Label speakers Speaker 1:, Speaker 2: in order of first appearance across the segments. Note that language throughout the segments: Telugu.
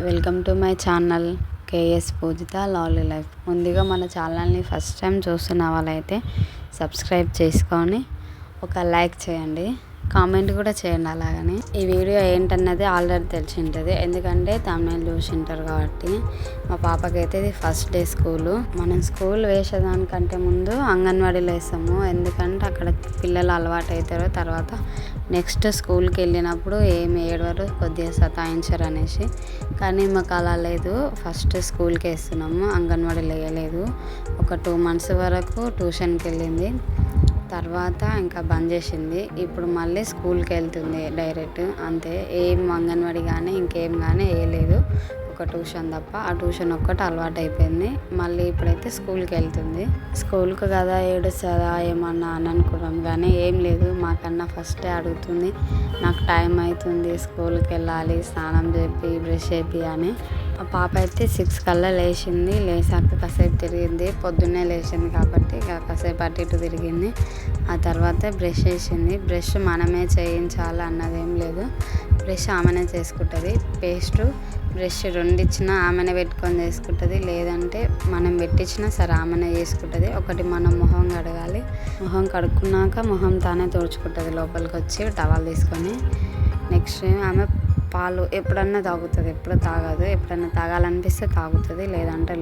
Speaker 1: Welcome to my channel KS Pujitha lovely life. ముందుగా మన ఛానల్ని ఫస్ట్ టైం చూస్తున్న వాళ్ళైతే సబ్స్క్రైబ్ చేసుకొని ఒక లైక్ చేయండి, కామెంట్ కూడా చేయండి. అలాగని ఈ వీడియో ఏంటన్నది ఆల్రెడీ తెలిసి ఉంటుంది, ఎందుకంటే తమిళ చూసి ఉంటారు కాబట్టి. మా పాపకైతే ఇది ఫస్ట్ డే స్కూలు. మనం స్కూల్ వేసేదానికంటే ముందు అంగన్వాడీలో వేస్తాము, ఎందుకంటే అక్కడ పిల్లలు అలవాటు అవుతారు. తర్వాత నెక్స్ట్ స్కూల్కి వెళ్ళినప్పుడు ఏమి ఏడవరు, కొద్దిగా సతాయించరు అనేసి. కానీ మాకు అలా లేదు, ఫస్ట్ స్కూల్కి వేస్తున్నాము, అంగన్వాడీలో వేయలేదు. ఒక 2 months వరకు ట్యూషన్కి వెళ్ళింది, తర్వాత ఇంకా బంద్ చేసింది. ఇప్పుడు మళ్ళీ స్కూల్కి వెళ్తుంది డైరెక్ట్, అంతే. ఏం అంగన్వాడీ కానీ ఇంకేం కానీ వేయలేదు, ఒక ట్యూషన్ తప్ప. ఆ ట్యూషన్ ఒక్కటి అలవాటు అయిపోయింది. మళ్ళీ ఇప్పుడైతే స్కూల్కి వెళ్తుంది. స్కూల్కి కదా ఏడుస్తుందా ఏమన్నా అని అనుకున్నాం, కానీ ఏం లేదు. మాకన్నా ఫస్టే అడుగుతుంది, నాకు టైం అవుతుంది, స్కూల్కి వెళ్ళాలి, స్నానం చేపి బ్రష్ చేపి అని. ఆ పాప అయితే 6 కల్లా లేచింది. లేచాక కాసేపు తిరిగింది, పొద్దున్నే లేచింది కాబట్టి ఇక కాసేపు అటు ఇటు తిరిగింది. ఆ తర్వాత బ్రష్ చేసింది. బ్రష్ మనమే చేయించాలి అన్నదేం లేదు, బ్రష్ ఆమెనే చేసుకుంటుంది. పేస్టు బ్రష్ 2 ఇచ్చినా ఆమెనే పెట్టుకొని చేసుకుంటుంది, లేదంటే మనం పెట్టించినా సరే ఆమెనే చేసుకుంటుంది. ఒకటి మనం మొహం కడగాలి, మొహం కడుక్కున్నాక మొహం తానే తుడుచుకుంటుంది లోపలికి వచ్చి టవల్ తీసుకొని. నెక్స్ట్ ఆమె పాలు ఎప్పుడన్నా తాగుతుంది, ఎప్పుడు తాగదు. ఎప్పుడన్నా తాగాలనిపిస్తే తాగుతుంది, లేదంటే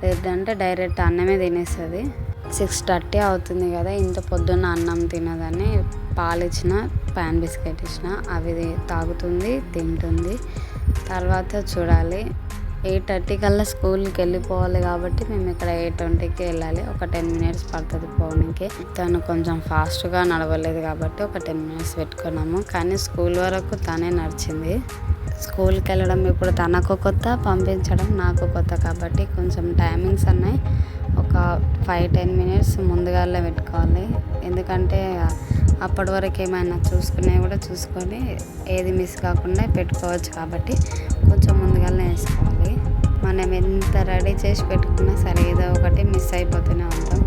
Speaker 1: లేదంటే డైరెక్ట్ అన్నమే తినేస్తుంది. 6:30 అవుతుంది కదా, ఇంత పొద్దున్న అన్నం తినదని పాలు ఇచ్చిన, పాన్ బిస్కెట్ ఇచ్చిన, అవి తాగుతుంది, తింటుంది. తర్వాత చూడాలి, 8:30 కల్లా స్కూల్కి వెళ్ళిపోవాలి కాబట్టి మేము ఇక్కడ 8:20కి వెళ్ళాలి. ఒక 10 minutes పడుతుంది పోవడానికి. తను కొంచెం ఫాస్ట్గా నడవలేదు కాబట్టి ఒక 10 minutes పెట్టుకున్నాము, కానీ స్కూల్ వరకు తనే నడిచింది. స్కూల్కి వెళ్ళడం ఇప్పుడు తనకు కొత్త, పంపించడం నాకు కొత్త కాబట్టి కొంచెం టైమింగ్స్ అన్నాయి. ఒక 5-10 minutes ముందుగానే పెట్టుకోవాలి, ఎందుకంటే అప్పటి వరకు ఏమైనా చూసుకొని ఏది మిస్ కాకుండా పెట్టుకోవచ్చు కాబట్టి కొంచెం ముందుగానే వేసుకోవాలి. మనం ఎంత రెడీ చేసి పెట్టుకున్నా సరే ఏదో ఒకటి మిస్ అయిపోతూనే ఉంటాం.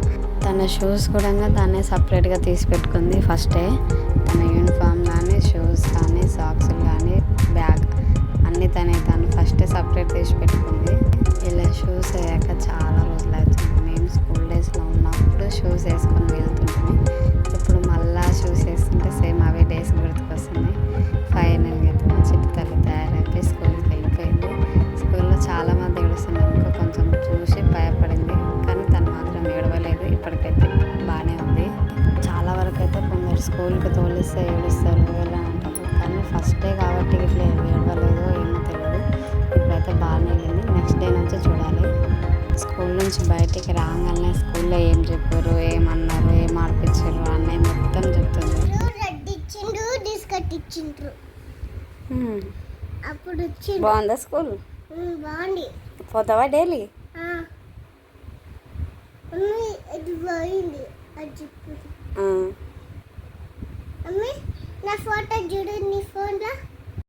Speaker 1: తన షూస్ కూడా తనే సపరేట్గా తీసి పెట్టుకుంది ఫస్టే. తన యూనిఫామ్ కానీ, షూస్ కానీ, సాక్స్లు కానీ, బ్యాగ్ అన్నీ తను ఫస్టే సపరేట్ తీసి పెట్టుకుంది. ఇలా షూస్ అయ్యాక చాలా రోజులు అవుతుంది. మేము స్కూల్ డేస్లో ఉన్నప్పుడు షూస్ వేసుకొని వెళ్తుంటాము, ఇప్పుడు మళ్ళీ షూస్ వేస్తుంటే సేమ్ అవే డేస్ గుర్తుకొస్తుంది. ఫైనల్గా చిట్టి తల్లి తయారైపోయి స్కూల్కి వెళ్ళిపోయింది. స్కూల్లో చాలామంది ఏడుస్తున్నారు, ఇంకా కొంచెం చూసి భయపడింది, కానీ తను మాత్రం ఏడవలేదు. ఇప్పటికైతే బాగానే ఉంది. చాలా వరకు అయితే కొందరు స్కూల్కి తోలిస్తే ఏడుస్తారు ఎలా అంటారు, కానీ ఫస్ట్ డే కాబట్టి ఇట్లా ఏడవలేదో ఏమో తెలియదు. ఇప్పుడైతే బాగానే వెళ్ళింది. నెక్స్ట్ డే నుంచి చూడాలి. స్కూల్ నుంచి బయటికి రాగానే స్కూల్లో ఏం చెప్పారు, ఏమన్నారు, ఏం ఆడిపించారు అన్నయ్య మొత్తం చెప్తుంది. బాగుందా స్కూల్?
Speaker 2: బాగుంది.
Speaker 1: పోతావా డైలీ?
Speaker 2: నా ఫోటో చూడు నీ ఫోన్లో.